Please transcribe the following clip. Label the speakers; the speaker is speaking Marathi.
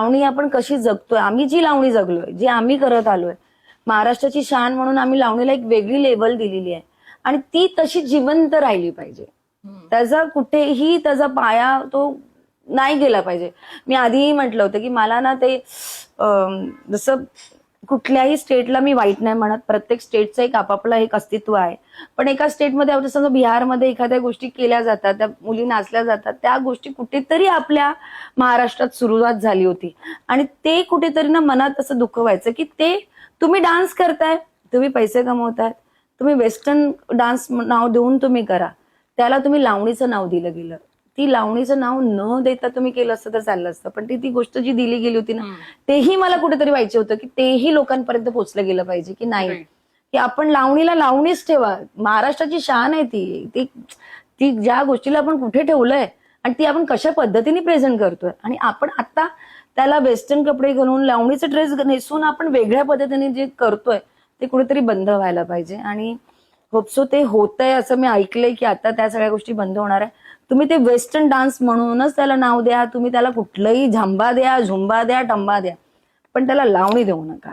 Speaker 1: लावणी आपण कशी जगतोय, आम्ही जी लावणी जगलोय, जी आम्ही करत आलोय, महाराष्ट्राची शान म्हणून आम्ही लावणीला एक वेगळी लेवल दिलेली आहे आणि ती तशी जिवंत राहिली पाहिजे. त्याचा कुठेही त्याचा पाया तो नाही गेला पाहिजे. मी आधीही म्हटलं होतं की मला ना ते जसं कुठल्याही स्टेटला मी वाईट नाही म्हणत, प्रत्येक स्टेटचं एक आपापलं एक अस्तित्व आहे. पण एका स्टेटमध्ये आता समजा बिहारमध्ये एखाद्या गोष्टी केल्या जातात, त्या मुली नाचल्या जातात, त्या गोष्टी कुठेतरी आपल्या महाराष्ट्रात सुरुवात झाली होती आणि ते कुठेतरी ना मनात असं दुःख व्हायचं की ते तुम्ही डान्स करताय, तुम्ही पैसे कमवताय, तुम्ही वेस्टर्न डान्स नाव देऊन तुम्ही करा, त्याला तुम्ही लावणीचं नाव दिलं गेलं. ती लावणीचं नाव न देता तुम्ही केलं असतं तर चाललं असतं, पण ती गोष्ट जी दिली गेली होती ना, तेही मला कुठेतरी व्हायचं होतं की तेही लोकांपर्यंत पोहोचलं गेलं पाहिजे की नाही, की आपण लावणीला लावणीच ठेवा. महाराष्ट्राची शान आहे ती ती ज्या गोष्टीला आपण कुठे ठेवलंय आणि ती आपण कशा पद्धतीने प्रेझेंट करतोय. आणि आपण आता त्याला वेस्टर्न कपडे घालून लावणीचा ड्रेस नेसून आपण वेगळ्या पद्धतीने जे करतोय ते कुठेतरी बंद व्हायला पाहिजे. आणि होपसो ते होतंय असं मी ऐकलंय की आता त्या सगळ्या गोष्टी बंद होणार आहे. तुम्ही ते वेस्टर्न डान्स म्हणूनच त्याला नाव द्या, तुम्ही त्याला कुठलंही झांबा द्या, झुंबा द्या, टंबा द्या, पण त्याला लावणी देऊ नका.